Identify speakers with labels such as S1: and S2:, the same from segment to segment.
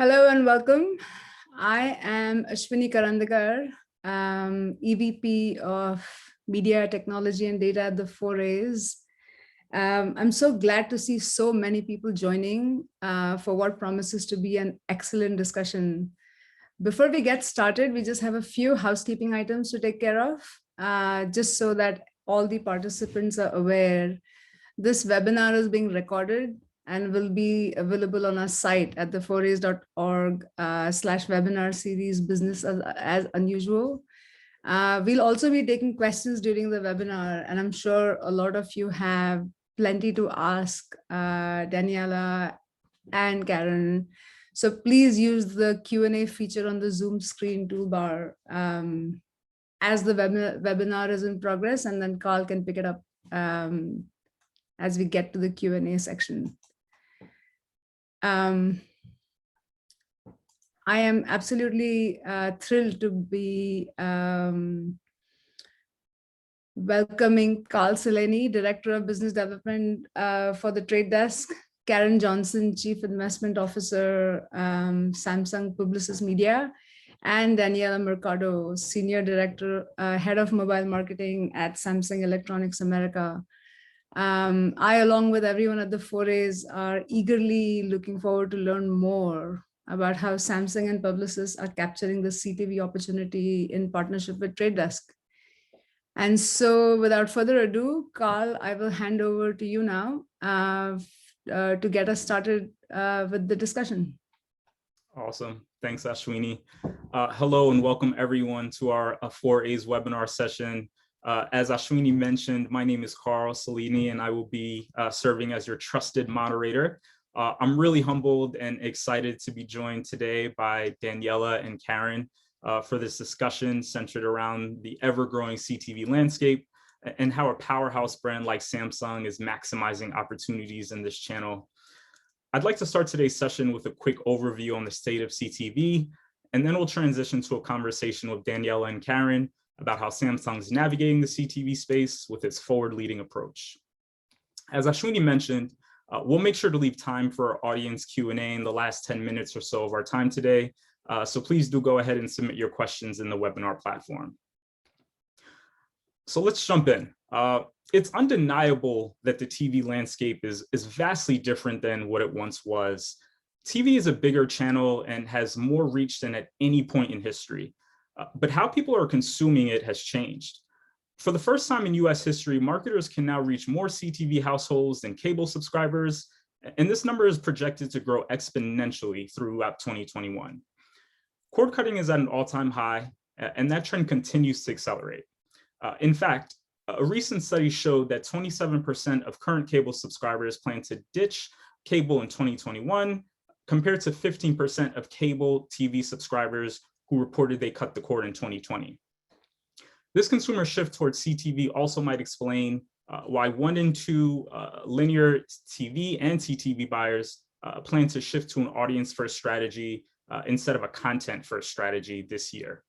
S1: Hello and welcome. I am Ashwini Karandikar, EVP of Media, Technology and Data at the 4As. I'm so glad to see so many people joining for what promises to be an excellent discussion. Before we get started, we just have a few housekeeping items to take care of, just so that all the participants are aware. This webinar is being recorded and will be available on our site at the4as.org/webinar series business as unusual. We'll also be taking questions during the webinar, and I'm sure a lot of you have plenty to ask Daniela and Karen. So please use the Q&A feature on the Zoom screen toolbar as the webinar is in progress, and then Carl can pick it up as we get to the Q&A section. I am absolutely thrilled to be welcoming Carl Seleni, Director of Business Development for the Trade Desk, Karen Johnson, Chief Investment Officer, Samsung Publicis Media, and Daniela Mercado, Senior Director, Head of Mobile Marketing at Samsung Electronics America. I, along with everyone at the 4As, are eagerly looking forward to learn more about how Samsung and Publicis are capturing the CTV opportunity in partnership with Trade Desk. And so without further ado, Carl, I will hand over to you now to get us started with the discussion.
S2: Awesome. Thanks, Ashwini. Hello and welcome everyone to our 4As webinar session. As Ashwini mentioned, my name is Carl Seleni, and I will be serving as your trusted moderator. I'm really humbled and excited to be joined today by Daniela and Karen for this discussion centered around the ever-growing CTV landscape and how a powerhouse brand like Samsung is maximizing opportunities in this channel. I'd like to start today's session with a quick overview on the state of CTV, and then we'll transition to a conversation with Daniela and Karen about how Samsung's navigating the CTV space with its forward-leading approach. As Ashwini mentioned, we'll make sure to leave time for our audience Q&A in the last 10 minutes or so of our time today. So please do go ahead and submit your questions in the webinar platform. So let's jump in. It's undeniable that the TV landscape is vastly different than what it once was. TV is a bigger channel and has more reach than at any point in history. But how people are consuming it has changed. For the first time in US history, marketers can now reach more CTV households than cable subscribers, and this number is projected to grow exponentially throughout 2021. Cord cutting is at an all-time high, and that trend continues to accelerate. In fact, a recent study showed that 27% of current cable subscribers plan to ditch cable in 2021, compared to 15% of cable TV subscribers who reported they cut the cord in 2020. This consumer shift towards CTV also might explain why 1 in 2 linear TV and CTV buyers plan to shift to an audience-first strategy instead of a content-first strategy this year.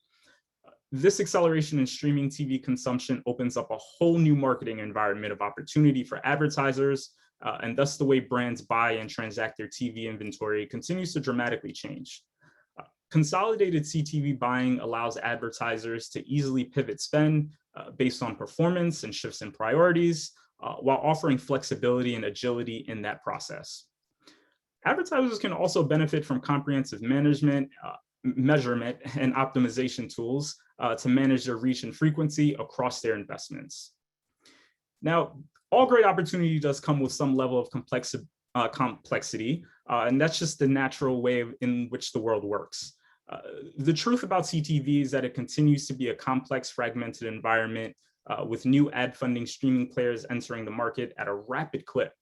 S2: This acceleration in streaming TV consumption opens up a whole new marketing environment of opportunity for advertisers, and thus the way brands buy and transact their TV inventory continues to dramatically change. Consolidated CTV buying allows advertisers to easily pivot spend based on performance and shifts in priorities, while offering flexibility and agility in that process. Advertisers can also benefit from comprehensive management, measurement, and optimization tools to manage their reach and frequency across their investments. Now, all great opportunity does come with some level of complexity, and that's just the natural way in which the world works. The truth about CTV is that it continues to be a complex, fragmented environment with new ad funding streaming players entering the market at a rapid clip.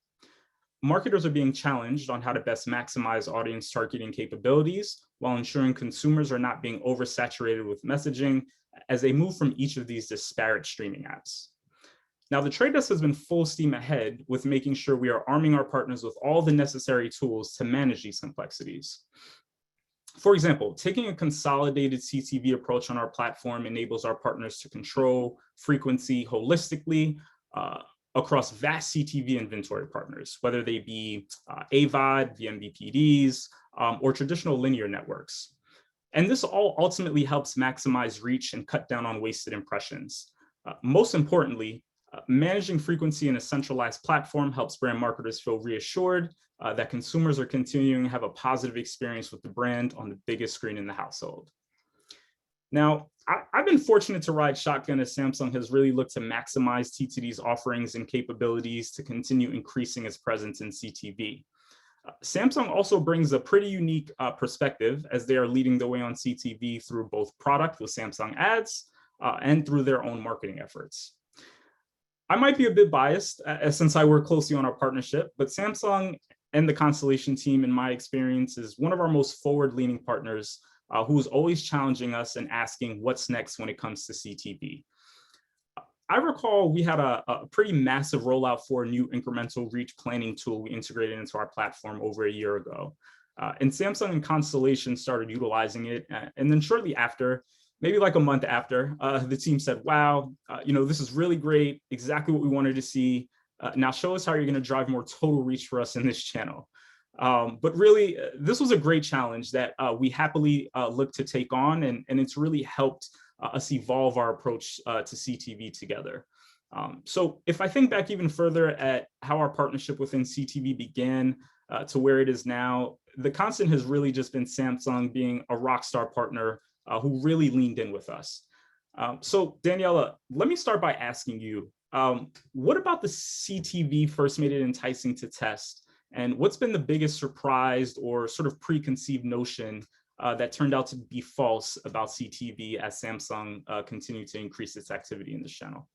S2: Marketers are being challenged on how to best maximize audience targeting capabilities while ensuring consumers are not being oversaturated with messaging as they move from each of these disparate streaming apps. Now, the Trade Desk has been full steam ahead with making sure we are arming our partners with all the necessary tools to manage these complexities. For example, taking a consolidated CTV approach on our platform enables our partners to control frequency holistically across vast CTV inventory partners, whether they be AVOD, vMVPDs, or traditional linear networks. And this all ultimately helps maximize reach and cut down on wasted impressions. Most importantly, managing frequency in a centralized platform helps brand marketers feel reassured that consumers are continuing to have a positive experience with the brand on the biggest screen in the household. Now, I've been fortunate to ride shotgun as Samsung has really looked to maximize TTD's offerings and capabilities to continue increasing its presence in CTV. Samsung also brings a pretty unique perspective as they are leading the way on CTV through both product with Samsung Ads and through their own marketing efforts. I might be a bit biased since I work closely on our partnership, but Samsung and the Constellation team, in my experience, is one of our most forward-leaning partners who is always challenging us and asking what's next when it comes to CTV. I recall we had a pretty massive rollout for a new incremental reach planning tool we integrated into our platform over a year ago. And Samsung and Constellation started utilizing it. And then shortly after, maybe like a month after, the team said, wow, this is really great, exactly what we wanted to see. Now show us how you're gonna drive more total reach for us in this channel. But really, this was a great challenge that we happily looked to take on, and it's really helped us evolve our approach to CTV together. So if I think back even further at how our partnership within CTV began to where it is now, the constant has really just been Samsung being a rock star partner who really leaned in with us. So Daniela, let me start by asking you, what about the CTV first made it enticing to test? And what's been the biggest surprise or sort of preconceived notion that turned out to be false about CTV as Samsung continued to increase its activity in this channel?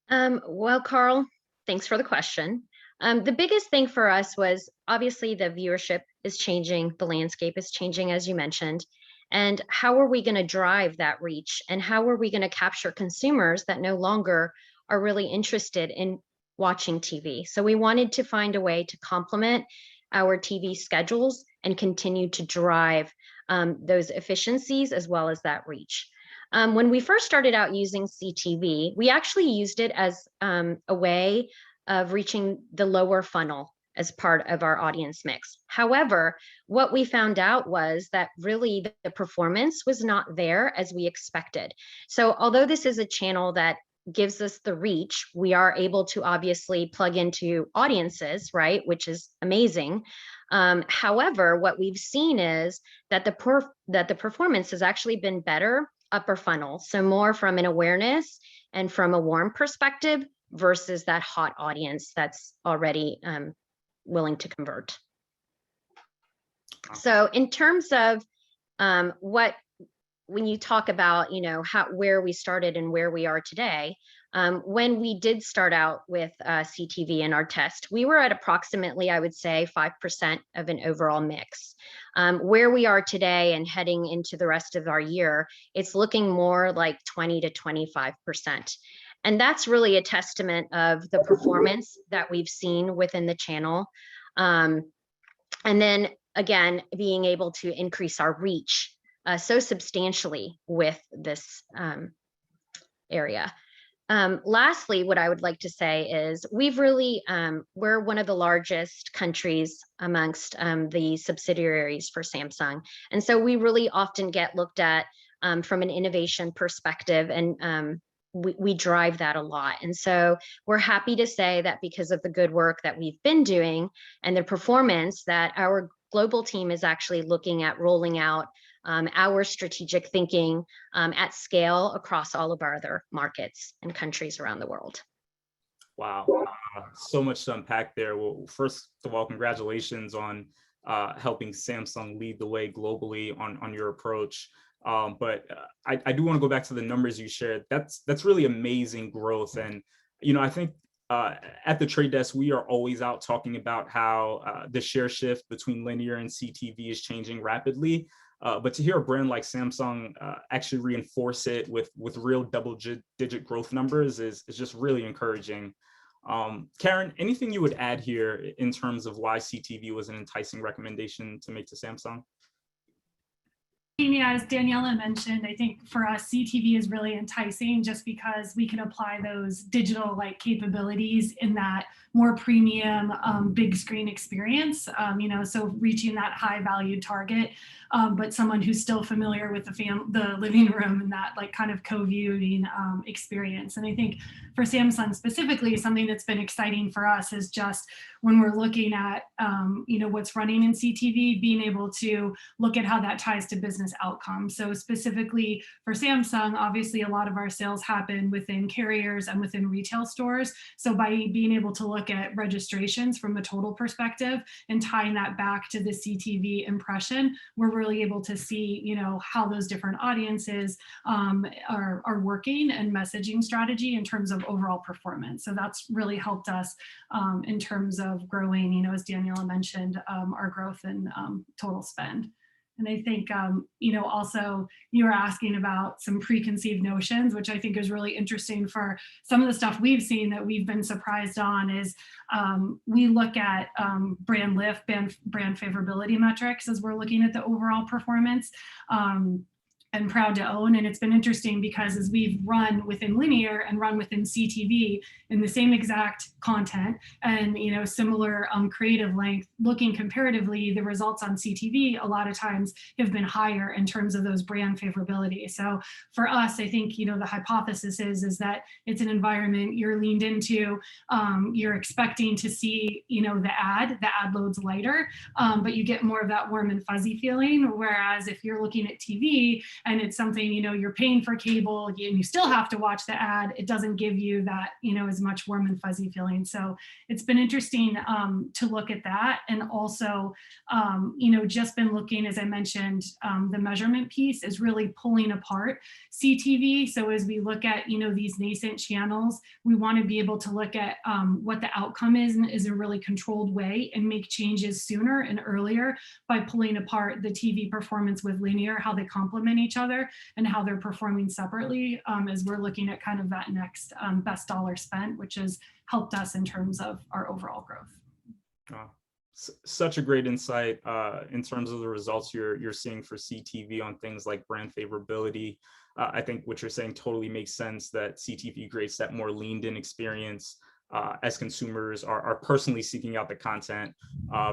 S3: Well, Carl, thanks for the question. The biggest thing for us was obviously the viewership is changing, the landscape is changing, as you mentioned. And how are we going to drive that reach? And how are we going to capture consumers that no longer are really interested in watching TV? So we wanted to find a way to complement our TV schedules and continue to drive those efficiencies as well as that reach. When we first started out using CTV, we actually used it as a way of reaching the lower funnel as part of our audience mix. However, what we found out was that really the performance was not there as we expected. So although this is a channel that gives us the reach, we are able to obviously plug into audiences, right, which is amazing. However, what we've seen is that the performance has actually been better upper funnel, so more from an awareness and from a warm perspective versus that hot audience that's already willing to convert. So in terms of when you talk about, where we started and where we are today, when we did start out with CTV in our test, we were at approximately, I would say, 5% of an overall mix. Where we are today and heading into the rest of our year, it's looking more like 20 to 25%. And that's really a testament of the performance that we've seen within the channel. And then again, being able to increase our reach so substantially with this area. Lastly, what I would like to say is we're one of the largest countries amongst the subsidiaries for Samsung. And so we really often get looked at from an innovation perspective, and we drive that a lot. And so we're happy to say that because of the good work that we've been doing and the performance, that our global team is actually looking at rolling out our strategic thinking at scale across all of our other markets and countries around the world.
S2: Wow, so much to unpack there. Well, first of all, congratulations on helping Samsung lead the way globally on your approach. But I do want to go back to the numbers you shared. That's really amazing growth. And, I think at the Trade Desk, we are always out talking about how the share shift between linear and CTV is changing rapidly. But to hear a brand like Samsung actually reinforce it with real double-digit growth numbers is just really encouraging. Karen, anything you would add here in terms of why CTV was an enticing recommendation to make to Samsung?
S4: Yeah, as Daniela mentioned, I think for us, CTV is really enticing just because we can apply those digital like capabilities in that more premium big screen experience, so reaching that high value target, but someone who's still familiar with the living room and that like kind of co-viewing experience. And I think for Samsung specifically, something that's been exciting for us is just when we're looking at, what's running in CTV, being able to look at how that ties to business outcomes. So specifically for Samsung, obviously a lot of our sales happen within carriers and within retail stores. So by being able to look at registrations from a total perspective and tying that back to the CTV impression, we're really able to see, how those different audiences are working and messaging strategy in terms of overall performance. So that's really helped us in terms of growing, as Daniela mentioned, our growth in total spend. And I think, also you were asking about some preconceived notions, which I think is really interesting for some of the stuff we've seen that we've been surprised on is we look at brand lift, brand favorability metrics as we're looking at the overall performance. And proud to own. And it's been interesting because as we've run within linear and run within CTV in the same exact content and similar creative length, looking comparatively, the results on CTV a lot of times have been higher in terms of those brand favorability. So for us, I think the hypothesis is that it's an environment you're leaned into, you're expecting to see the ad loads lighter, but you get more of that warm and fuzzy feeling. Whereas if you're looking at TV and it's something, you're paying for cable and you still have to watch the ad, it doesn't give you that, as much warm and fuzzy feeling. So it's been interesting to look at that. And also, just been looking, as I mentioned, the measurement piece is really pulling apart CTV. So as we look at, these nascent channels, we want to be able to look at what the outcome is a really controlled way and make changes sooner and earlier by pulling apart the TV performance with linear, how they complement each other and how they're performing separately as we're looking at kind of that next best dollar spent, which has helped us in terms of our overall growth.
S2: Such a great insight in terms of the results you're seeing for CTV on things like brand favorability. I think what you're saying totally makes sense, that CTV creates that more leaned in experience as consumers are personally seeking out the content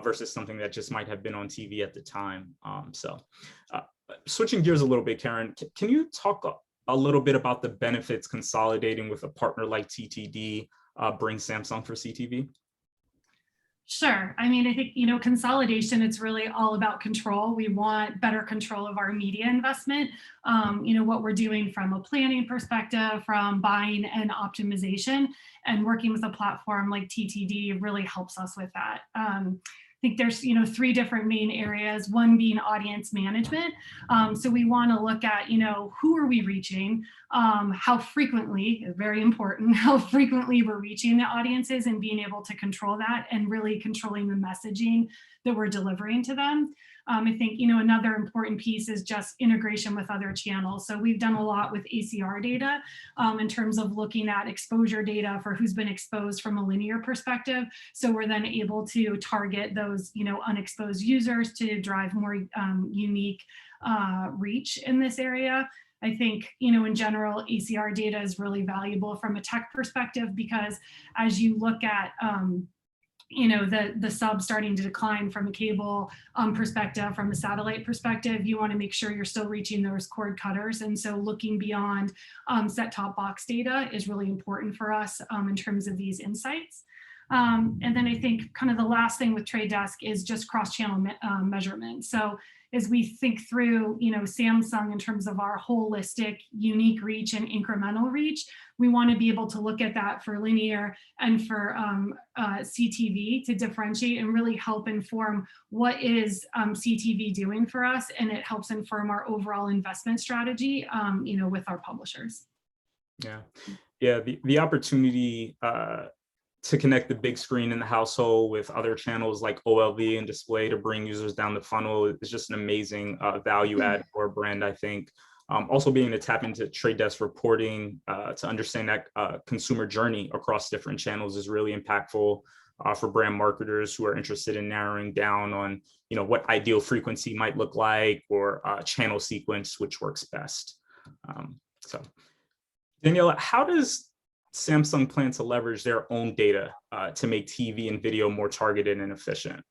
S2: versus something that just might have been on TV at the time. Switching gears a little bit, Karen, can you talk a little bit about the benefits consolidating with a partner like TTD brings Samsung for CTV?
S4: Sure. I mean, I think, consolidation, it's really all about control. We want better control of our media investment. What we're doing from a planning perspective, from buying and optimization, and working with a platform like TTD really helps us with that. I think there's, three different main areas, one being audience management. So we want to look at, who are we reaching, how frequently, very important, how frequently we're reaching the audiences and being able to control that and really controlling the messaging that we're delivering to them. I think, another important piece is just integration with other channels. So we've done a lot with ACR data in terms of looking at exposure data for who's been exposed from a linear perspective. So we're then able to target those, unexposed users to drive more unique reach in this area. I think, in general, ACR data is really valuable from a tech perspective because as you look at the sub starting to decline from a cable perspective, from a satellite perspective, you want to make sure you're still reaching those cord cutters. And so looking beyond set-top box data is really important for us in terms of these insights. And then I think kind of the last thing with Trade Desk is just cross-channel measurement. So as we think through, Samsung in terms of our holistic, unique reach and incremental reach, we want to be able to look at that for linear and for CTV to differentiate and really help inform what is CTV doing for us, and it helps inform our overall investment strategy, with our publishers.
S2: Yeah, the opportunity to connect the big screen in the household with other channels like OLV and display to bring users down the funnel is just an amazing value add for a brand, I think. Also being able to tap into Trade Desk reporting to understand that consumer journey across different channels is really impactful for brand marketers who are interested in narrowing down on, what ideal frequency might look like, or channel sequence, which works best. So Daniela, how does Samsung plan to leverage their own data to make TV and video more targeted and efficient?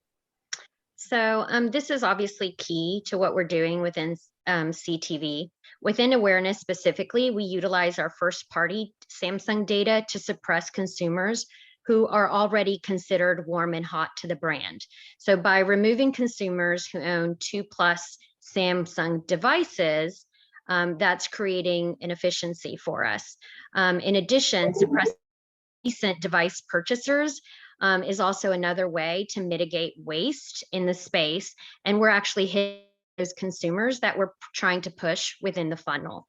S3: So this is obviously key to what we're doing within CTV. Within awareness specifically, we utilize our first-party Samsung data to suppress consumers who are already considered warm and hot to the brand. So by removing consumers who own 2+ Samsung devices, that's creating an efficiency for us. In addition, suppressing recent device purchasers is also another way to mitigate waste in the space. And we're actually hitting those consumers that we're trying to push within the funnel.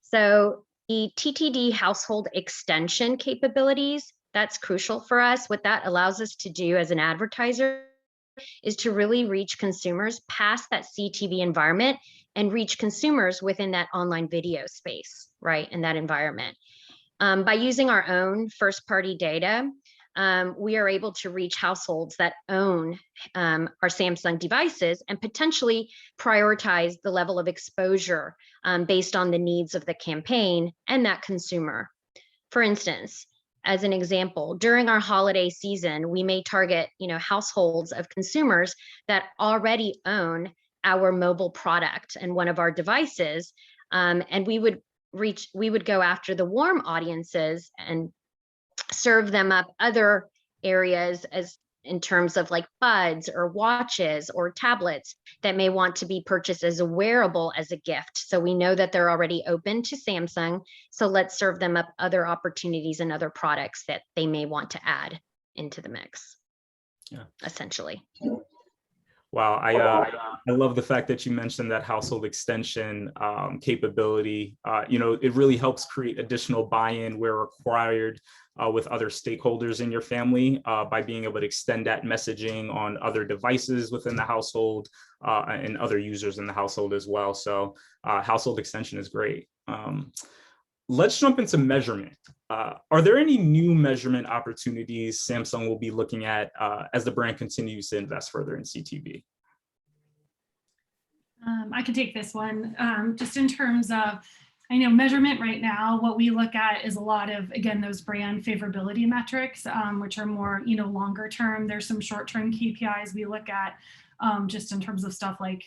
S3: So the TTD household extension capabilities, that's crucial for us. What that allows us to do as an advertiser is to really reach consumers past that CTV environment and reach consumers within that online video space, right, in that environment. By using our own first-party data, we are able to reach households that own our Samsung devices and potentially prioritize the level of exposure based on the needs of the campaign and that consumer. For instance, as an example, during our holiday season, we may target, households of consumers that already own our mobile product and one of our devices, and we would go after the warm audiences and serve them up other areas as in terms of like buds or watches or tablets that may want to be purchased as a wearable as a gift. So we know that they're already open to Samsung. So let's serve them up other opportunities and other products that they may want to add into the mix. Yeah, essentially.
S2: Wow, I love the fact that you mentioned that household extension capability. It really helps create additional buy-in where required with other stakeholders in your family by being able to extend that messaging on other devices within the household and other users in the household as well. So household extension is great. Let's jump into measurement. Are there any new measurement opportunities Samsung will be looking at as the brand continues to invest further in CTV?
S4: I can take this one. Just in terms of, measurement right now, what we look at is a lot of, again, those brand favorability metrics, which are more, longer term. There's some short-term KPIs we look at just in terms of stuff like,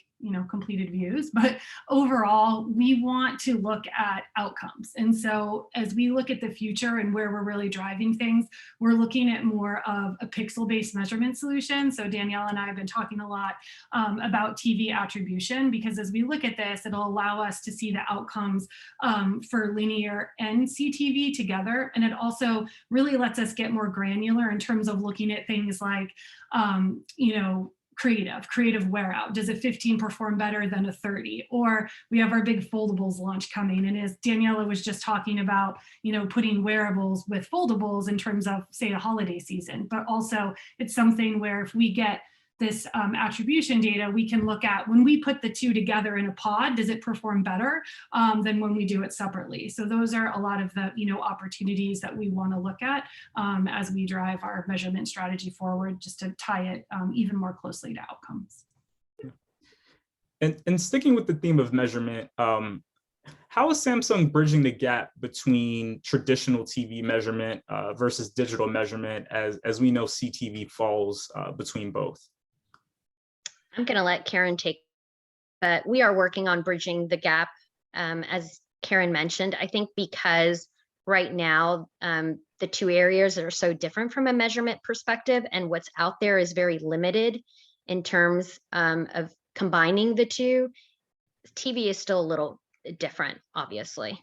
S4: completed views. But overall, we want to look at outcomes. And so as we look at the future and where we're really driving things, we're looking at more of a pixel-based measurement solution. So Danielle and I have been talking a lot about TV attribution, because as we look at this, it'll allow us to see the outcomes for linear and CTV together. And it also really lets us get more granular in terms of looking at things like, creative wear out. Does a 15 perform better than a 30? Or we have our big foldables launch coming. And as Daniela was just talking about, putting wearables with foldables in terms of, say, a holiday season, but also it's something where if we get this attribution data, we can look at when we put the two together in a pod, does it perform better than when we do it separately? So those are a lot of the opportunities that we want to look at as we drive our measurement strategy forward, just to tie it even more closely to outcomes.
S2: And sticking with the theme of measurement, how is Samsung bridging the gap between traditional TV measurement versus digital measurement, as we know CTV falls between both?
S3: I'm going to let Karen take, but we are working on bridging the gap, as Karen mentioned. I think because right now, the two areas that are so different from a measurement perspective and what's out there is very limited in terms of combining the two. TV is still a little different, obviously.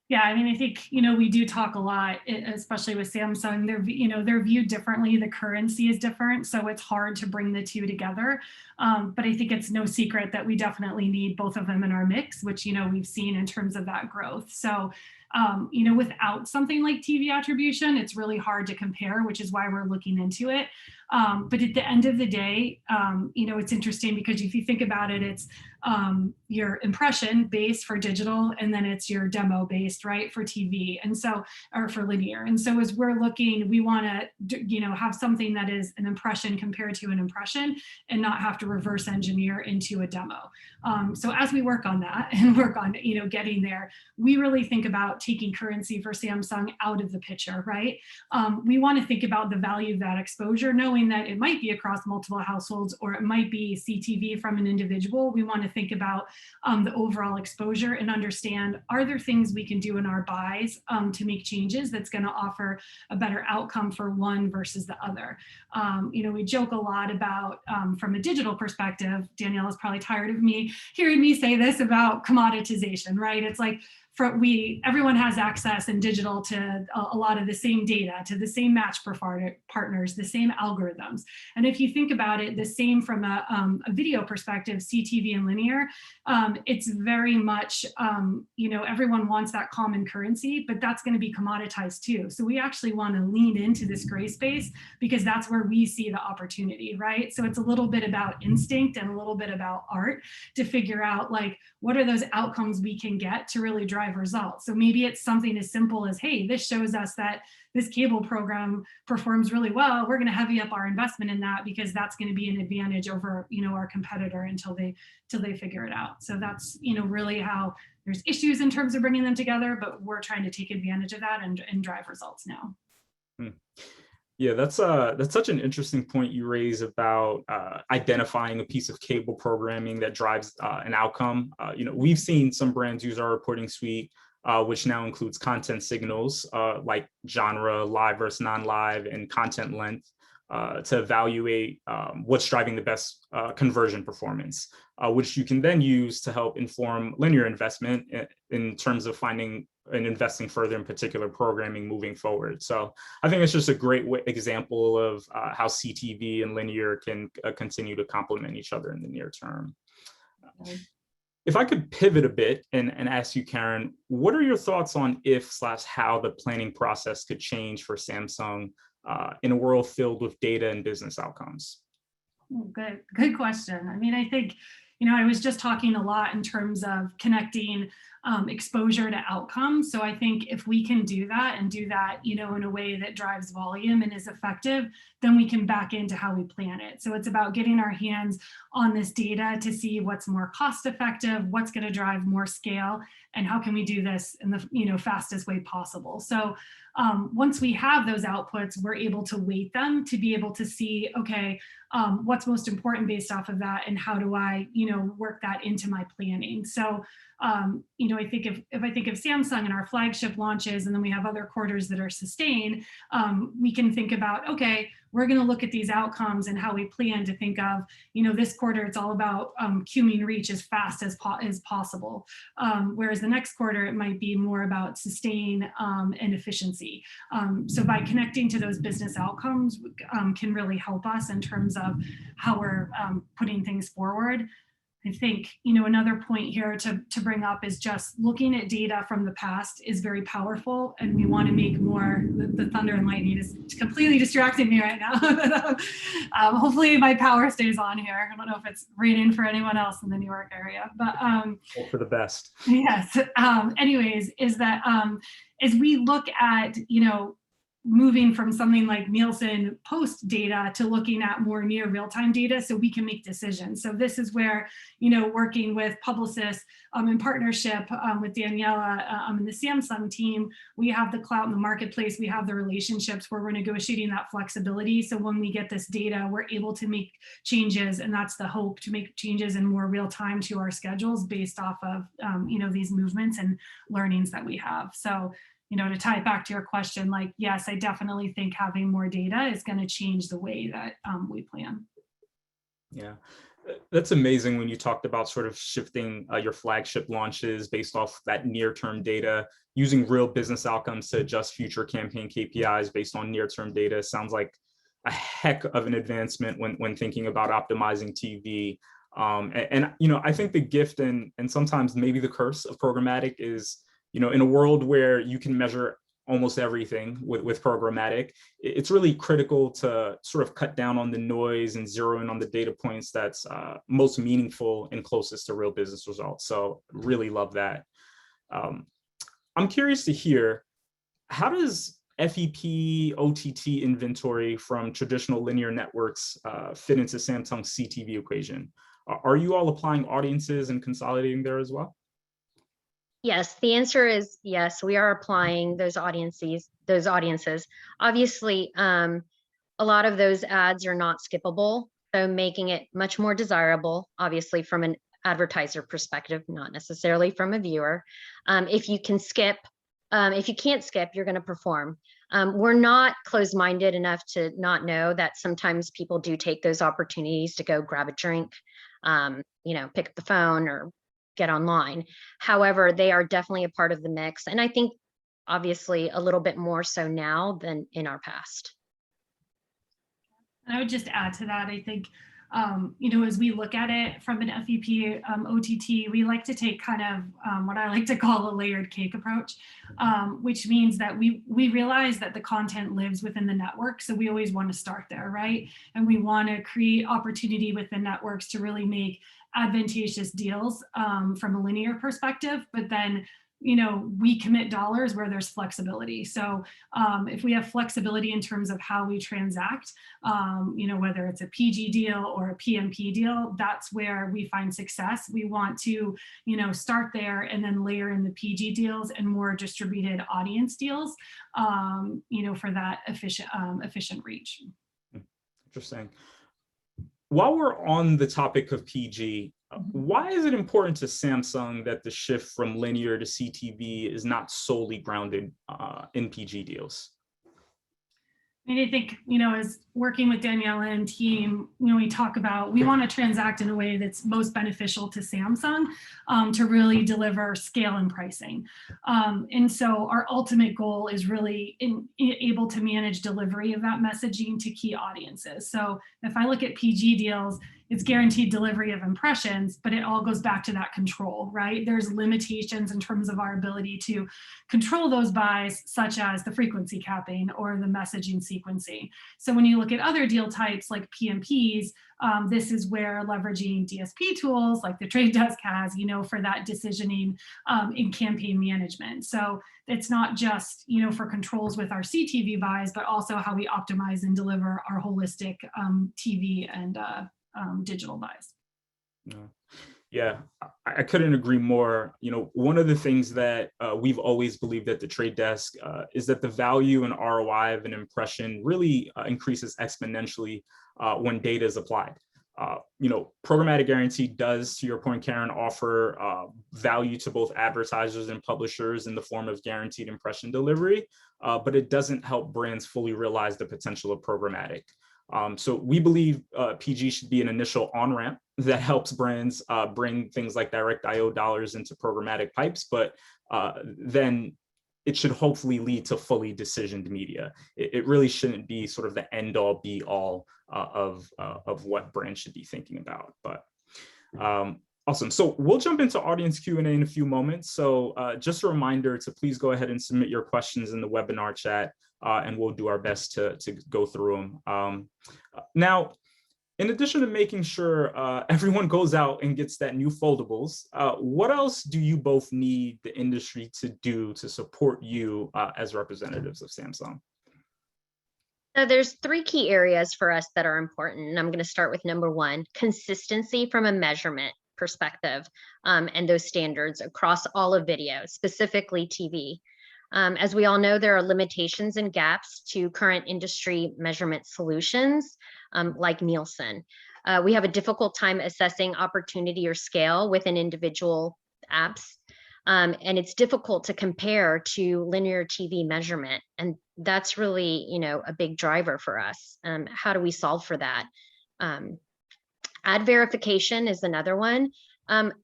S4: Yeah, I think, we do talk a lot, especially with Samsung, they're viewed differently. The currency is different, so it's hard to bring the two together. But I think it's no secret that we definitely need both of them in our mix, which, we've seen in terms of that growth. So, without something like TV attribution, it's really hard to compare, which is why we're looking into it. But at the end of the day, it's interesting because if you think about it, it's your impression based for digital, and then it's your demo based, right, for TV, and so, or for linear. And so as we're looking, we want to, have something that is an impression compared to an impression, and not have to reverse engineer into a demo. So as we work on that and work on, getting there, we really think about taking currency for Samsung out of the picture, right? We want to think about the value of that exposure, knowing that it might be across multiple households, or it might be CTV from an individual. We want to think about the overall exposure and understand, are there things we can do in our buys to make changes that's going to offer a better outcome for one versus the other. We joke a lot about, from a digital perspective, Danielle is probably tired of me hearing me say this about commoditization, right? It's like, everyone has access in digital to a lot of the same data, to the same match partners, the same algorithms. And if you think about it, the same from a video perspective, CTV and linear, it's very much, everyone wants that common currency, but that's going to be commoditized too. So we actually want to lean into this gray space because that's where we see the opportunity, right? So it's a little bit about instinct and a little bit about art to figure out, like, what are those outcomes we can get to really drive results. So maybe it's something as simple as, hey, this shows us that this cable program performs really well. We're going to heavy up our investment in that because that's going to be an advantage over, our competitor until they figure it out. So that's, really how there's issues in terms of bringing them together, but we're trying to take advantage of that and drive results now.
S2: Yeah, that's such an interesting point you raise about identifying a piece of cable programming that drives an outcome. We've seen some brands use our reporting suite, which now includes content signals like genre, live versus non-live, and content length to evaluate what's driving the best conversion performance, which you can then use to help inform linear investment in terms of finding and investing further in particular programming moving forward. So I think it's just a great example of how CTV and linear can continue to complement each other in the near term. If I could pivot a bit and ask you, Karen, what are your thoughts on how the planning process could change for Samsung in a world filled with data and business outcomes?
S4: Good question. I mean, I think, I was just talking a lot in terms of connecting exposure to outcomes. So I think if we can do that in a way that drives volume and is effective, then we can back into how we plan it. So it's about getting our hands on this data to see what's more cost effective, what's going to drive more scale, and how can we do this in the fastest way possible. So once we have those outputs, we're able to weight them to be able to see, okay, what's most important based off of that, and how do I, work that into my planning. So, I think if I think of Samsung and our flagship launches, and then we have other quarters that are sustained, we can think about, okay, we're going to look at these outcomes and how we plan to think of, this quarter, it's all about queuing reach as fast as possible. Whereas the next quarter, it might be more about sustain and efficiency. So by connecting to those business outcomes can really help us in terms of how we're putting things forward. I think, another point here to bring up is just looking at data from the past is very powerful, and we want to make more. The thunder and lightning is completely distracting me right now. Hopefully my power stays on here. I don't know if it's raining for anyone else in the New York area, but
S2: hope for the best.
S4: Yes. Anyways, is that as we look at, moving from something like Nielsen post data to looking at more near real-time data so we can make decisions. So this is where, working with Publicis in partnership with Daniela and the Samsung team, we have the clout in the marketplace, we have the relationships where we're negotiating that flexibility. So when we get this data, we're able to make changes, and that's the hope, to make changes in more real time to our schedules based off of, these movements and learnings that we have. So, to tie it back to your question, like, yes, I definitely think having more data is going to change the way that we plan.
S2: Yeah, that's amazing when you talked about sort of shifting your flagship launches based off that near-term data, using real business outcomes to adjust future campaign KPIs based on near-term data. Sounds like a heck of an advancement when thinking about optimizing TV. I think the gift and sometimes maybe the curse of programmatic is, in a world where you can measure almost everything with programmatic, it's really critical to sort of cut down on the noise and zero in on the data points that's most meaningful and closest to real business results. So really love that. I'm curious to hear, how does FEP OTT inventory from traditional linear networks fit into Samsung's CTV equation? Are you all applying audiences and consolidating there as well?
S3: Yes, the answer is yes. We are applying those audiences. Obviously, a lot of those ads are not skippable, so making it much more desirable, obviously from an advertiser perspective, not necessarily from a viewer. If you can skip, if you can't skip, you're going to perform. We're not closed-minded enough to not know that sometimes people do take those opportunities to go grab a drink, pick up the phone or get online. However, they are definitely a part of the mix. And I think obviously a little bit more so now than in our past.
S4: And I would just add to that, I think, as we look at it from an FEP OTT, we like to take kind of what I like to call a layered cake approach, which means that we realize that the content lives within the network. So we always want to start there, right? And we want to create opportunity within networks to really make advantageous deals from a linear perspective, but then we commit dollars where there's flexibility. So if we have flexibility in terms of how we transact, whether it's a PG deal or a PMP deal, that's where we find success. We want to, start there and then layer in the PG deals and more distributed audience deals, for that efficient reach.
S2: Interesting. While we're on the topic of PG, why is it important to Samsung that the shift from linear to CTV is not solely grounded in PG deals?
S4: I mean, I think, as working with Daniela and team, we talk about, we want to transact in a way that's most beneficial to Samsung to really deliver scale and pricing. And so our ultimate goal is really able to manage delivery of that messaging to key audiences. So if I look at PG deals, it's guaranteed delivery of impressions, but it all goes back to that control, right? There's limitations in terms of our ability to control those buys, such as the frequency capping or the messaging sequencing. So when you look at other deal types like PMPs, this is where leveraging DSP tools like the Trade Desk has, for that decisioning in campaign management. So it's not just, for controls with our CTV buys, but also how we optimize and deliver our holistic TV and digital buys.
S2: Yeah, I couldn't agree more. One of the things that we've always believed at the Trade Desk is that the value and ROI of an impression really increases exponentially when data is applied. Programmatic guarantee does, to your point, Karen, offer value to both advertisers and publishers in the form of guaranteed impression delivery, but it doesn't help brands fully realize the potential of programmatic. So we believe PG should be an initial on-ramp that helps brands bring things like direct IO dollars into programmatic pipes, but then it should hopefully lead to fully decisioned media. It really shouldn't be sort of the end-all be-all of what brands should be thinking about. But awesome. So we'll jump into audience Q&A in a few moments. So just a reminder to please go ahead and submit your questions in the webinar chat, and we'll do our best to go through them. Now, in addition to making sure everyone goes out and gets that new foldables, what else do you both need the industry to do to support you as representatives of Samsung?
S3: So there's 3 key areas for us that are important. And I'm going to start with number 1, consistency from a measurement perspective, and those standards across all of video, specifically TV. As we all know, there are limitations and gaps to current industry measurement solutions like Nielsen. We have a difficult time assessing opportunity or scale within individual apps. And it's difficult to compare to linear TV measurement. And that's really, a big driver for us. How do we solve for that? Ad verification is another one.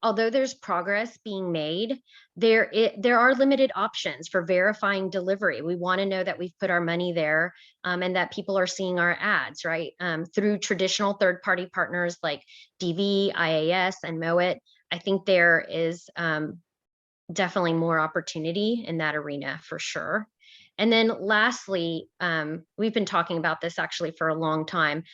S3: Although there's progress being made, there are limited options for verifying delivery. We want to know that we've put our money there and that people are seeing our ads, right? Through traditional third-party partners like DV, IAS, and Mowat. I think there is definitely more opportunity in that arena for sure. And then lastly, we've been talking about this actually for a long time,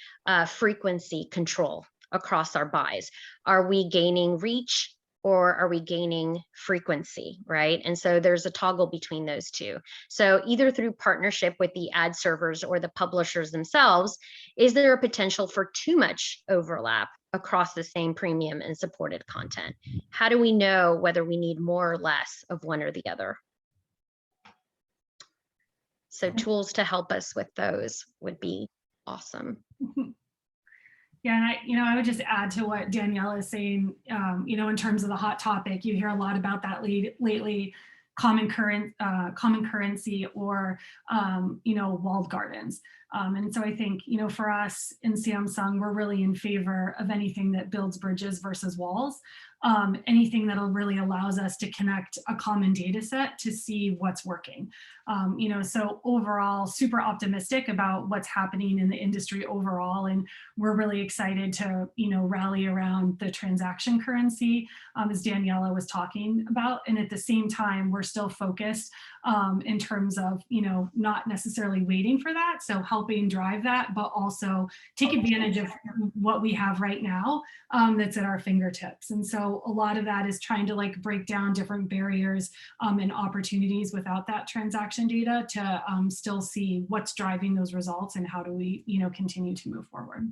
S3: frequency control across our buys. Are we gaining reach or are we gaining frequency, right? And so there's a toggle between those two. So either through partnership with the ad servers or the publishers themselves, is there a potential for too much overlap across the same premium and supported content? How do we know whether we need more or less of one or the other? So tools to help us with those would be awesome.
S4: Yeah, and I would just add to what Danielle is saying, in terms of the hot topic, you hear a lot about that lately, common currency or, walled gardens. And so I think, for us in Samsung, we're really in favor of anything that builds bridges versus walls. Anything that'll really allows us to connect a common data set to see what's working. So overall, super optimistic about what's happening in the industry overall. And we're really excited to, rally around the transaction currency, as Daniela was talking about. And at the same time, we're still focused in terms of, not necessarily waiting for that. So helping drive that, but also take advantage of what we have right now that's at our fingertips. And so a lot of that is trying to break down different barriers and opportunities without that transaction data to still see what's driving those results and how do we, continue to move forward.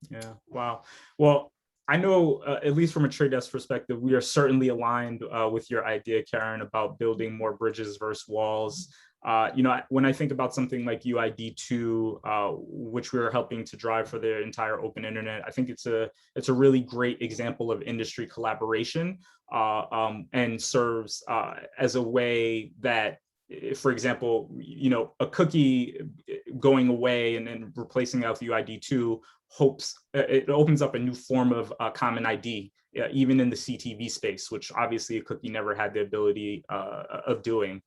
S2: Yeah, wow. Well, I know, at least from a Trade Desk perspective, we are certainly aligned with your idea, Karen, about building more bridges versus walls. When I think about something like UID2, which we're helping to drive for the entire open internet, I think it's a really great example of industry collaboration and serves as a way that, for example, a cookie going away and then replacing it with UID2 it opens up a new form of common ID, even in the CTV space, which obviously a cookie never had the ability of doing.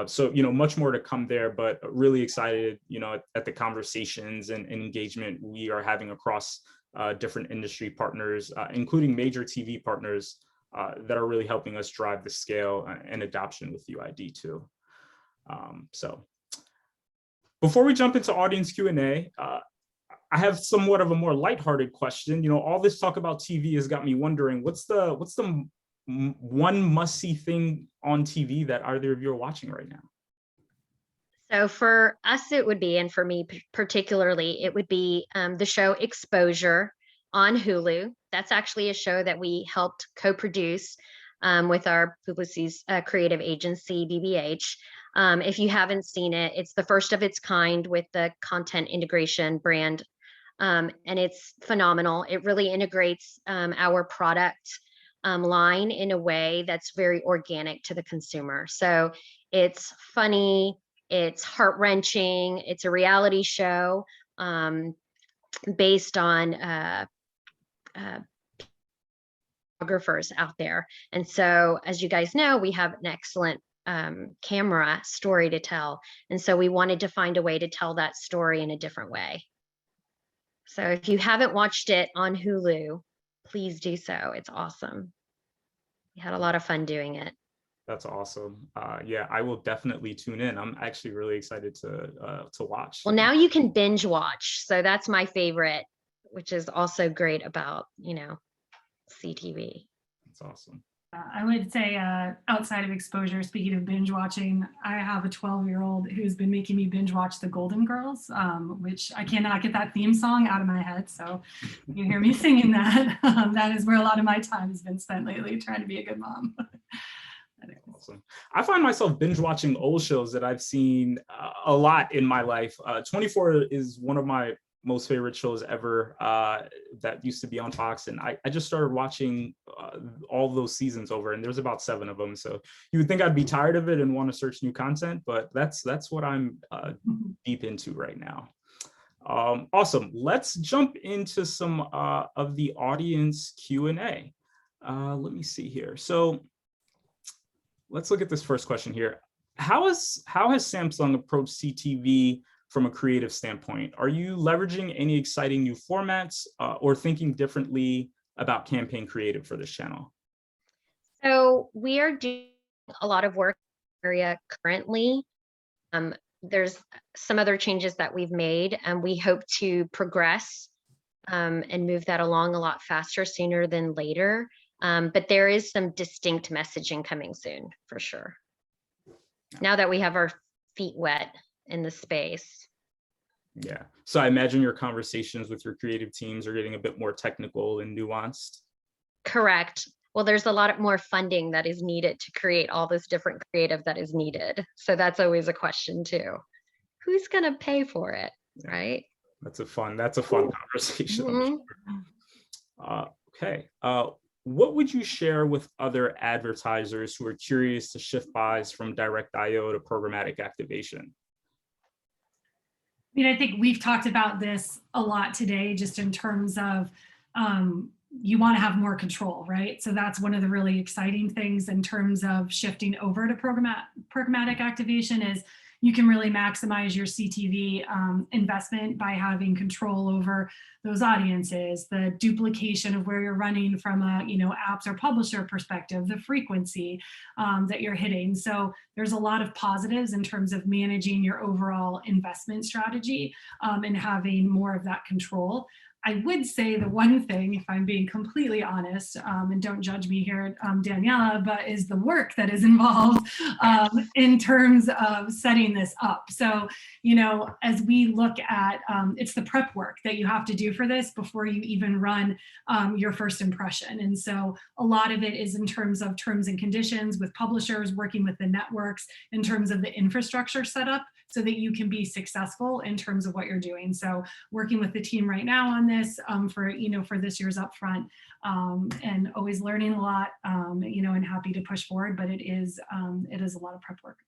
S2: So, much more to come there, but really excited, at the conversations and engagement we are having across different industry partners, including major TV partners that are really helping us drive the scale and adoption with UID2. So before we jump into audience Q&A, I have somewhat of a more lighthearted question. All this talk about TV has got me wondering, what's the one must-see thing on TV that either of you are watching right now?
S3: So for us, it would be, and for me particularly, it would be the show Exposure on Hulu. That's actually a show that we helped co-produce with our Publicis creative agency, BBH. If you haven't seen it, it's the first of its kind with the content integration brand, and it's phenomenal. It really integrates our product line in a way that's very organic to the consumer. So it's funny, it's heart-wrenching, it's a reality show based on photographers out there. And so, as you guys know, we have an excellent camera story to tell. And so we wanted to find a way to tell that story in a different way. So if you haven't watched it on Hulu, please do so. It's awesome. We had a lot of fun doing it.
S2: That's awesome. Yeah, I will definitely tune in. I'm actually really excited to watch.
S3: Well, now you can binge watch. So that's my favorite, which is also great about, CTV.
S2: That's awesome.
S4: I would say outside of Exposure, speaking of binge watching, I have a 12-year-old who's been making me binge watch The Golden Girls, which I cannot get that theme song out of my head. So you hear me singing that. That is where a lot of my time has been spent lately, trying to be a good mom.
S2: Awesome. I find myself binge watching old shows that I've seen a lot in my life. 24 is one of my most favorite shows ever that used to be on Fox, and I just started watching all those seasons over, and there's about 7 of them. So you would think I'd be tired of it and want to search new content, but that's what I'm deep into right now. Awesome. Let's jump into some of the audience Q&A. Let me see here. So let's look at this first question here. How has Samsung approached CTV from a creative standpoint? Are you leveraging any exciting new formats or thinking differently about campaign creative for this channel?
S3: So we are doing a lot of work in the area currently. There's some other changes that we've made, and we hope to progress and move that along a lot faster, sooner than later. But there is some distinct messaging coming soon, for sure. Now that we have our feet wet in the space.
S2: Yeah. So I imagine your conversations with your creative teams are getting a bit more technical and nuanced.
S3: Correct. Well, there's a lot more funding that is needed to create all this different creative that is needed. So that's always a question too. Who's going to pay for it, right?
S2: That's a fun conversation.
S3: Mhm.
S2: I'm sure. Okay. What would you share with other advertisers who are curious to shift buys from direct IO to programmatic activation?
S4: I think we've talked about this a lot today, just in terms of you want to have more control, right? So that's one of the really exciting things in terms of shifting over to programmatic activation is you can really maximize your CTV investment by having control over those audiences, the duplication of where you're running from a apps or publisher perspective, the frequency that you're hitting. So there's a lot of positives in terms of managing your overall investment strategy and having more of that control. I would say the one thing, if I'm being completely honest, and don't judge me here, Daniela, but is the work that is involved in terms of setting this up. So, as we look at, it's the prep work that you have to do for this before you even run your first impression. And so a lot of it is in terms of terms and conditions with publishers, working with the networks in terms of the infrastructure setup so that you can be successful in terms of what you're doing. So working with the team right now on this for this year's upfront, and always learning a lot, and happy to push forward, but it is a lot of prep work.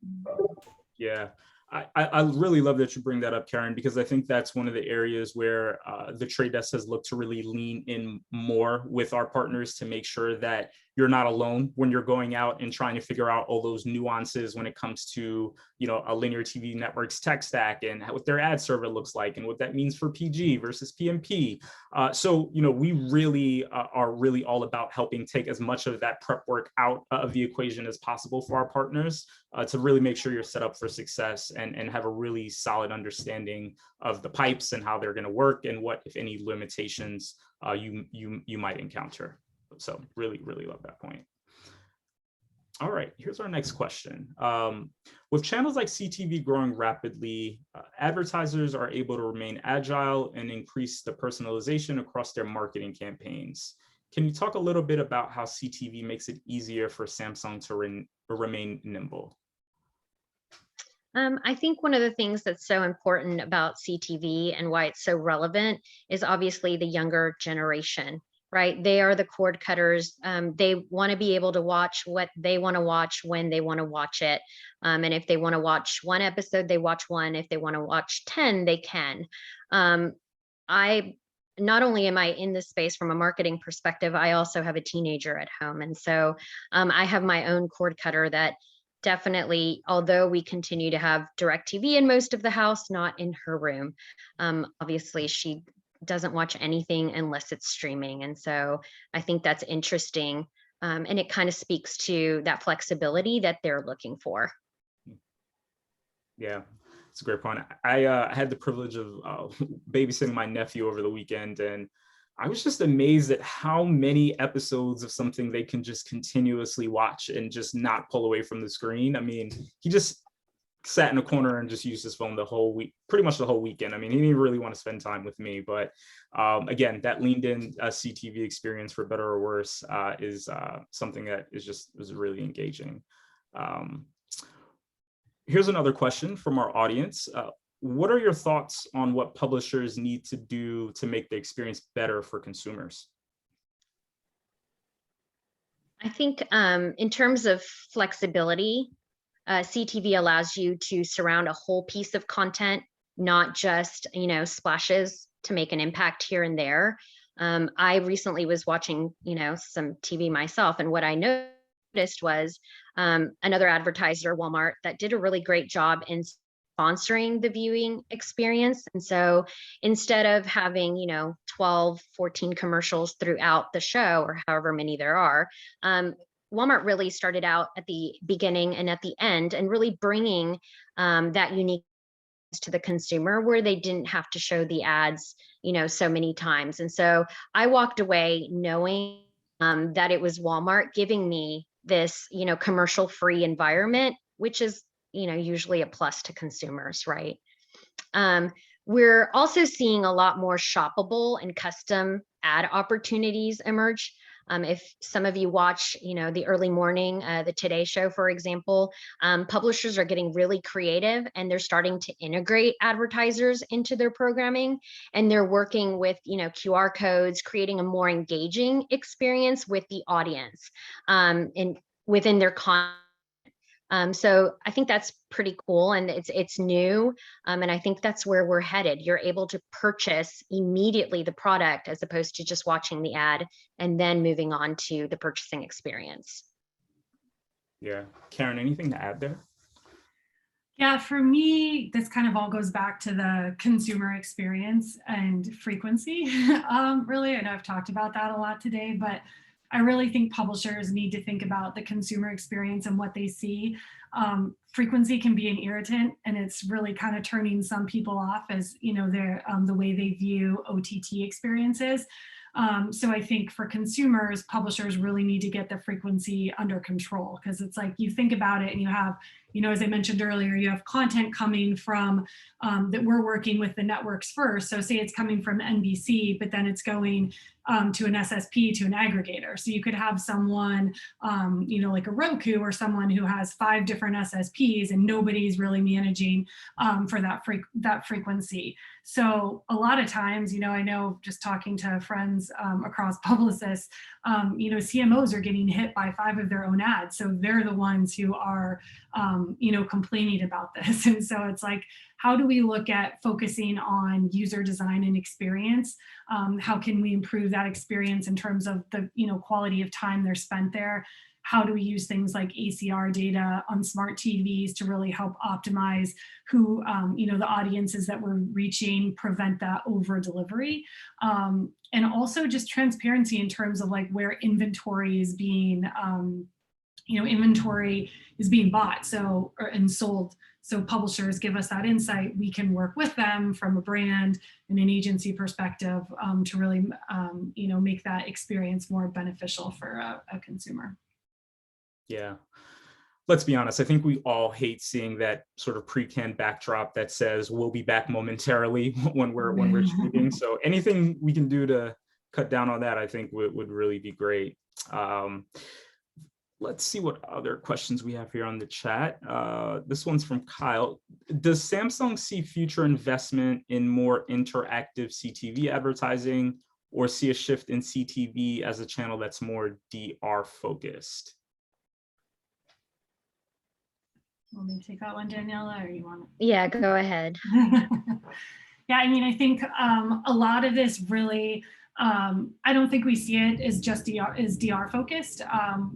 S2: Yeah. I really love that you bring that up, Karen, because I think that's one of the areas where the Trade Desk has looked to really lean in more with our partners to make sure that you're not alone when you're going out and trying to figure out all those nuances when it comes to, a linear TV network's tech stack and what their ad server looks like and what that means for PG versus PMP. So, we really are really all about helping take as much of that prep work out of the equation as possible for our partners to really make sure you're set up for success and have a really solid understanding of the pipes and how they're going to work and what, if any, limitations you might encounter. So really, really love that point. All right, here's our next question. With channels like CTV growing rapidly, advertisers are able to remain agile and increase the personalization across their marketing campaigns. Can you talk a little bit about how CTV makes it easier for Samsung to remain nimble?
S3: I think one of the things that's so important about CTV and why it's so relevant is obviously the younger generation, right? They are the cord cutters. They want to be able to watch what they want to watch when they want to watch it. And if they want to watch one episode, they watch one. If they want to watch 10, they can. Not only am I in this space from a marketing perspective, I also have a teenager at home. And so I have my own cord cutter that definitely, although we continue to have DirecTV in most of the house, not in her room. Obviously, she doesn't watch anything unless it's streaming. And so I think that's interesting. And it kind of speaks to that flexibility that they're looking for.
S2: Yeah, it's a great point. I had the privilege of babysitting my nephew over the weekend, and I was just amazed at how many episodes of something they can just continuously watch and just not pull away from the screen. I mean, he just sat in a corner and just used his phone the whole week, pretty much the whole weekend. I mean, he didn't really want to spend time with me, but again, that leaned in CTV experience, for better or worse, is something that is really engaging. Here's another question from our audience. What are your thoughts on what publishers need to do to make the experience better for consumers?
S3: I think in terms of flexibility, CTV allows you to surround a whole piece of content, not just, splashes to make an impact here and there. I recently was watching, some TV myself, and what I noticed was another advertiser, Walmart, that did a really great job in sponsoring the viewing experience. And so instead of having, 12, 14 commercials throughout the show, or however many there are, Walmart really started out at the beginning and at the end, and really bringing that unique to the consumer, where they didn't have to show the ads, so many times. And so I walked away knowing that it was Walmart giving me this, commercial free environment, which is, usually a plus to consumers, right? We're also seeing a lot more shoppable and custom ad opportunities emerge. If some of you watch, the early morning, the Today Show, for example, publishers are getting really creative, and they're starting to integrate advertisers into their programming, and they're working with, QR codes, creating a more engaging experience with the audience within their content. So I think that's pretty cool, and it's new, and I think that's where we're headed. You're able to purchase immediately the product, as opposed to just watching the ad and then moving on to the purchasing experience.
S2: Yeah, Karen, anything to add there?
S4: Yeah, for me, this kind of all goes back to the consumer experience and frequency. Really, I know I've talked about that a lot today, but I really think publishers need to think about the consumer experience and what they see. Frequency can be an irritant, and it's really kind of turning some people off as, their the way they view OTT experiences. So I think for consumers, publishers really need to get the frequency under control, because it's like, you think about it and you have, as I mentioned earlier, you have content coming from that we're working with the networks first. So say it's coming from NBC, but then it's going to an SSP, to an aggregator. So you could have someone, like a Roku, or someone who has 5 different SSPs, and nobody's really managing for that frequency. So a lot of times, I know, just talking to friends across Publicis, CMOs are getting hit by 5 of their own ads. So they're the ones who are, complaining about this. And so it's like, how do we look at focusing on user design and experience? How can we improve that experience in terms of the, quality of time they're spent there? How do we use things like ACR data on smart TVs to really help optimize who, the audiences that we're reaching, prevent that over delivery? And also just transparency in terms of like where inventory is being, inventory is being bought and sold. So publishers give us that insight. We can work with them from a brand and an agency perspective to really, make that experience more beneficial for a consumer.
S2: Yeah. Let's be honest. I think we all hate seeing that sort of pre-canned backdrop that says we'll be back momentarily when we're shooting. So anything we can do to cut down on that, I think would really be great. Let's see what other questions we have here on the chat. This one's from Kyle. Does Samsung see future investment in more interactive CTV advertising, or see a shift in CTV as a channel that's more DR focused?
S4: Want me to take that one, Daniela, or you want to?
S3: Yeah, go ahead.
S4: Yeah, I mean, I think a lot of this really, I don't think we see it as just DR focused.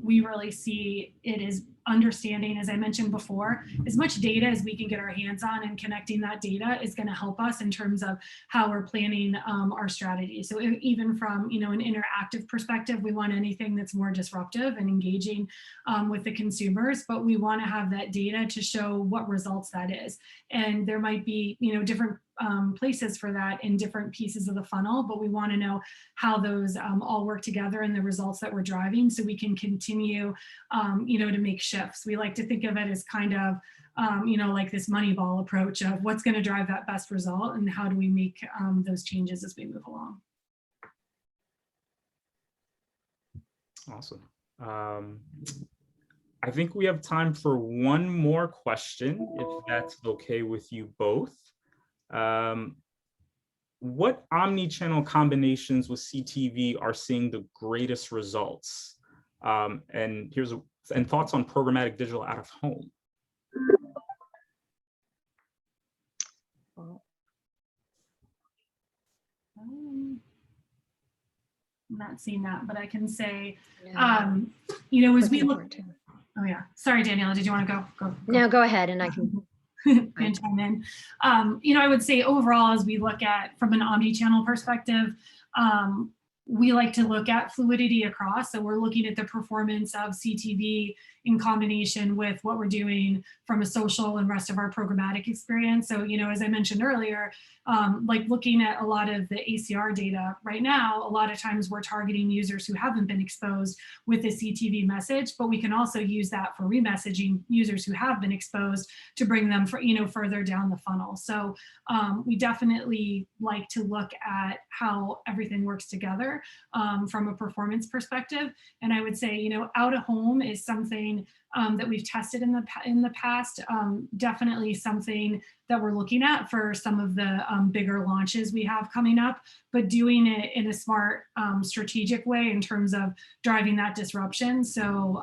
S4: We really see it as understanding, as I mentioned before, as much data as we can get our hands on, and connecting that data is going to help us in terms of how we're planning our strategy. So even from, an interactive perspective, we want anything that's more disruptive and engaging with the consumers, but we want to have that data to show what results that is. And there might be, different places for that in different pieces of the funnel, but we want to know how those all work together and the results that we're driving, so we can continue, to make shifts. We like to think of it as kind of, like this Moneyball approach of what's going to drive that best result, and how do we make those changes as we move along.
S2: Awesome. I think we have time for one more question, if that's okay with you both. What omni-channel combinations with CTV are seeing the greatest results? And thoughts on programmatic digital out of home.
S4: I'm not seeing that, but I can say, as we look. Oh yeah, sorry, Daniela, did you want to go?
S3: No, go ahead, and I can.
S4: And chime in. I would say overall, as we look at from an omni-channel perspective, we like to look at fluidity across. So we're looking at the performance of CTV in combination with what we're doing from a social and rest of our programmatic experience. So, as I mentioned earlier, like looking at a lot of the ACR data right now, a lot of times we're targeting users who haven't been exposed with a CTV message, but we can also use that for remessaging users who have been exposed to bring them further down the funnel. So we definitely like to look at how everything works together from a performance perspective. And I would say, out of home is something that we've tested in the past, definitely something that we're looking at for some of the bigger launches we have coming up, but doing it in a smart, strategic way in terms of driving that disruption. So,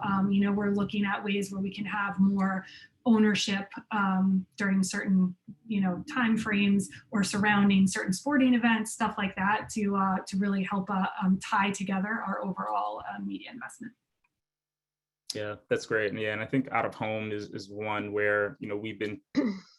S4: we're looking at ways where we can have more ownership during certain, time frames or surrounding certain sporting events, stuff like that, to really help tie together our overall media investment.
S2: Yeah, that's great. Yeah, and I think out of home is one where, we've been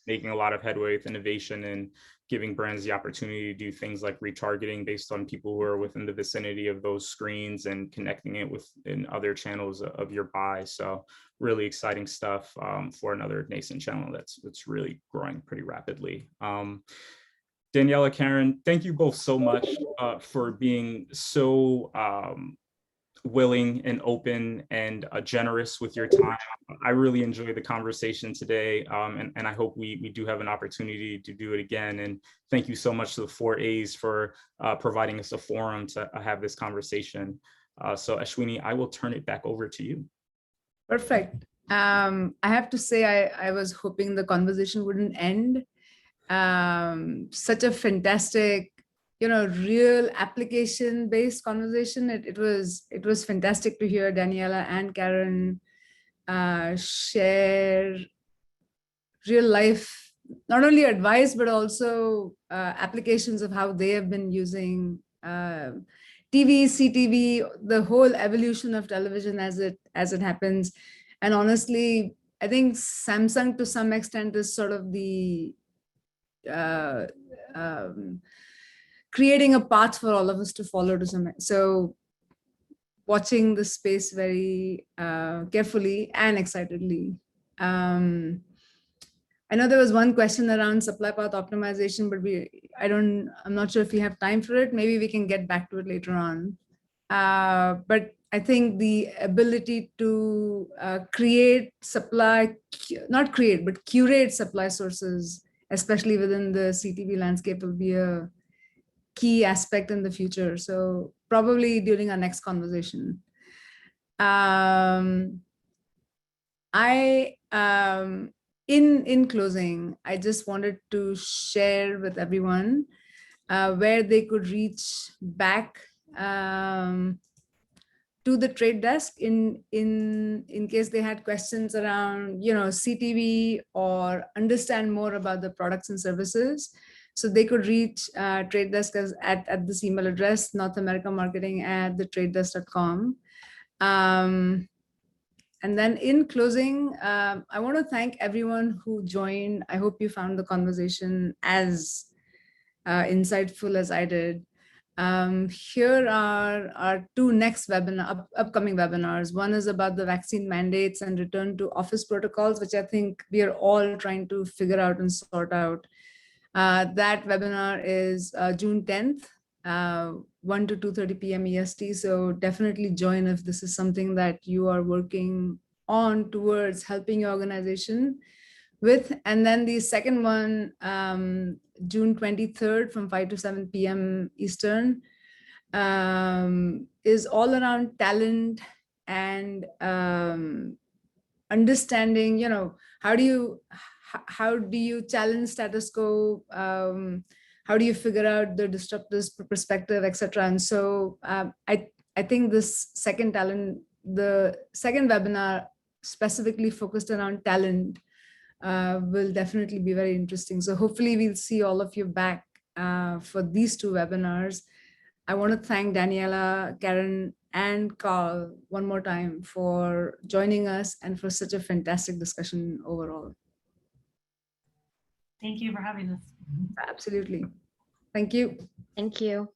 S2: making a lot of headway with innovation and giving brands the opportunity to do things like retargeting based on people who are within the vicinity of those screens and connecting it in other channels of your buy. So really exciting stuff for another nascent channel that's really growing pretty rapidly. Daniela, Karen, thank you both so much for being so willing and open and generous with your time. I really enjoyed the conversation today, and I hope we do have an opportunity to do it again. And thank you so much to the 4As for providing us a forum to have this conversation. So Ashwini, I will turn it back over to you.
S1: Perfect. I have to say, I was hoping the conversation wouldn't end. Such a fantastic, real application-based conversation. It was fantastic to hear Daniela and Karen share real life, not only advice, but also applications of how they have been using TV, CTV, the whole evolution of television as it happens. And honestly, I think Samsung to some extent is sort of the creating a path for all of us to follow to some. So watching the space very carefully and excitedly. I know there was one question around supply path optimization, but I'm not sure if we have time for it. Maybe we can get back to it later on. But I think the ability to curate supply sources, especially within the CTV landscape, will be a key aspect in the future. So probably during our next conversation. In closing, I just wanted to share with everyone where they could reach back to the trade desk in case they had questions around CTV or understand more about the products and services. So they could reach trade desk at this email address, northamericamarketing@thetradedesk.com. And then in closing, I want to thank everyone who joined. I hope you found the conversation as insightful as I did. Here are our two next upcoming webinars. One is about the vaccine mandates and return to office protocols, which I think we are all trying to figure out and sort out. That webinar is June 10th, 1 to 2:30 p.m. EST. So definitely join if this is something that you are working on towards helping your organization with. And then the second one, June 23rd from 5 to 7 p.m. Eastern, is all around talent and understanding, how do you challenge status quo? How do you figure out the disruptive perspective, etc.? And so I think this the second webinar specifically focused around talent will definitely be very interesting. So hopefully we'll see all of you back for these two webinars. I want to thank Daniela, Karen, and Carl one more time for joining us and for such a fantastic discussion overall.
S4: Thank you for having us.
S1: Absolutely. Thank you.
S3: Thank you.